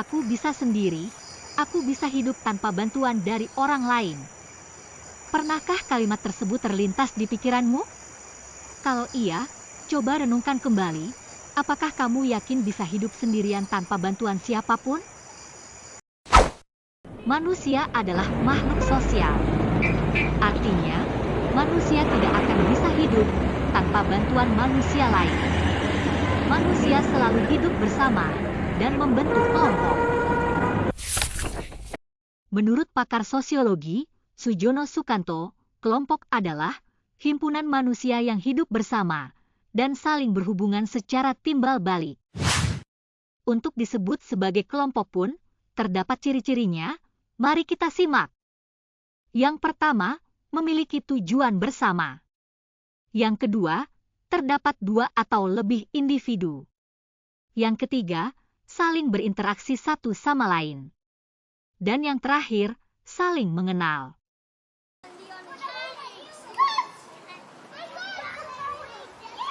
Aku bisa sendiri, aku bisa hidup tanpa bantuan dari orang lain. Pernahkah kalimat tersebut terlintas di pikiranmu? Kalau iya, coba renungkan kembali, apakah kamu yakin bisa hidup sendirian tanpa bantuan siapapun? Manusia adalah makhluk sosial. Artinya, manusia tidak akan bisa hidup tanpa bantuan manusia lain. Manusia selalu hidup bersama dan membentuk kelompok. Menurut pakar sosiologi, Sujono Sukanto, kelompok adalah himpunan manusia yang hidup bersama dan saling berhubungan secara timbal balik. Untuk disebut sebagai kelompok pun, terdapat ciri-cirinya, mari kita simak. Yang pertama, memiliki tujuan bersama. Yang kedua, terdapat 2 atau lebih individu. Yang ketiga, saling berinteraksi satu sama lain. Dan yang terakhir, saling mengenal.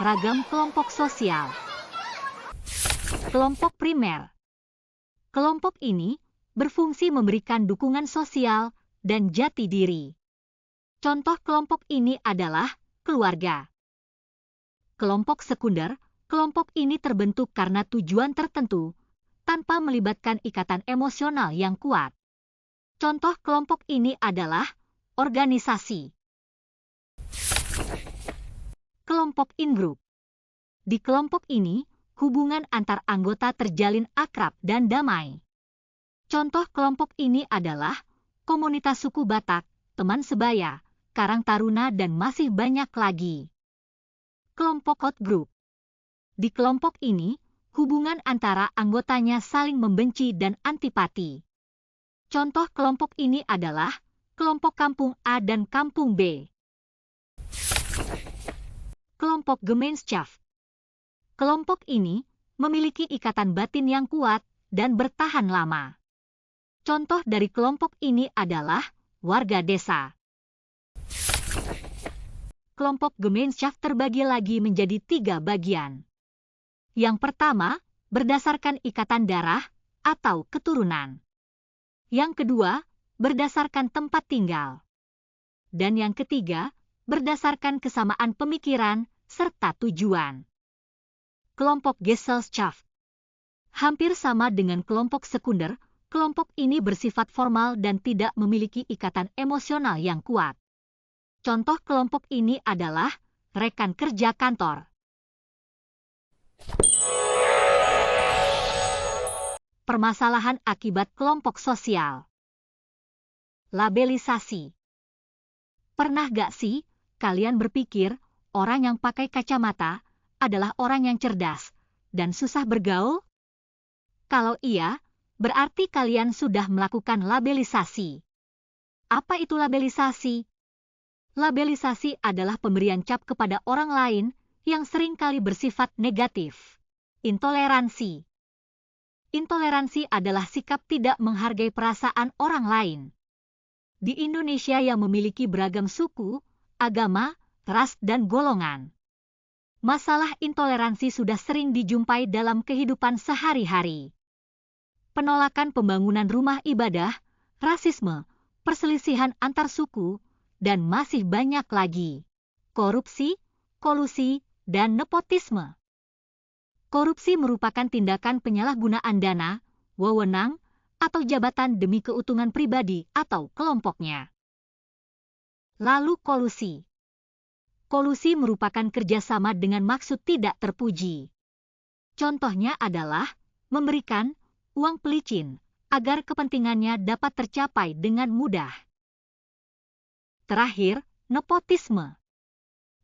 Ragam kelompok sosial. Kelompok primer. Kelompok ini berfungsi memberikan dukungan sosial dan jati diri. Contoh kelompok ini adalah keluarga. Kelompok sekunder, kelompok ini terbentuk karena tujuan tertentu, tanpa melibatkan ikatan emosional yang kuat. Contoh kelompok ini adalah organisasi. Kelompok in-group. Di kelompok ini, hubungan antar anggota terjalin akrab dan damai. Contoh kelompok ini adalah komunitas suku Batak, teman sebaya, Karang Taruna dan masih banyak lagi. Kelompok outgroup. Di kelompok ini, hubungan antara anggotanya saling membenci dan antipati. Contoh kelompok ini adalah kelompok kampung A dan kampung B. Kelompok Gemeinschaft. Kelompok ini memiliki ikatan batin yang kuat dan bertahan lama. Contoh dari kelompok ini adalah warga desa. Kelompok Gemeinschaft terbagi lagi menjadi 3 bagian. Yang pertama, berdasarkan ikatan darah atau keturunan. Yang kedua, berdasarkan tempat tinggal. Dan yang ketiga, berdasarkan kesamaan pemikiran serta tujuan. Kelompok Gesellschaft. Hampir sama dengan kelompok sekunder, kelompok ini bersifat formal dan tidak memiliki ikatan emosional yang kuat. Contoh kelompok ini adalah rekan kerja kantor. Permasalahan akibat kelompok sosial. Labelisasi. Pernah gak sih kalian berpikir orang yang pakai kacamata adalah orang yang cerdas dan susah bergaul? Kalau iya, berarti kalian sudah melakukan labelisasi. Apa itu labelisasi? Labelisasi adalah pemberian cap kepada orang lain yang seringkali bersifat negatif. Intoleransi. Intoleransi adalah sikap tidak menghargai perasaan orang lain. Di Indonesia yang memiliki beragam suku, agama, ras, dan golongan, masalah intoleransi sudah sering dijumpai dalam kehidupan sehari-hari. Penolakan pembangunan rumah ibadah, rasisme, perselisihan antar suku, dan masih banyak lagi. Korupsi, kolusi, dan nepotisme. Korupsi merupakan tindakan penyalahgunaan dana, wewenang, atau jabatan demi keuntungan pribadi atau kelompoknya. Lalu kolusi. Kolusi merupakan kerjasama dengan maksud tidak terpuji. Contohnya adalah memberikan uang pelicin agar kepentingannya dapat tercapai dengan mudah. Terakhir, nepotisme.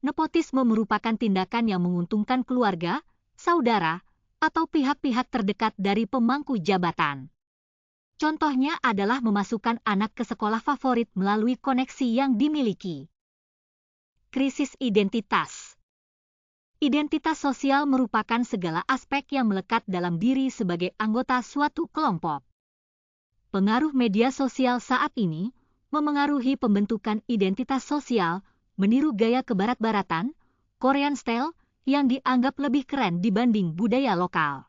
Nepotisme merupakan tindakan yang menguntungkan keluarga, saudara, atau pihak-pihak terdekat dari pemangku jabatan. Contohnya adalah memasukkan anak ke sekolah favorit melalui koneksi yang dimiliki. Krisis identitas. Identitas sosial merupakan segala aspek yang melekat dalam diri sebagai anggota suatu kelompok. Pengaruh media sosial saat ini memengaruhi pembentukan identitas sosial, meniru gaya kebarat-baratan, Korean style, yang dianggap lebih keren dibanding budaya lokal.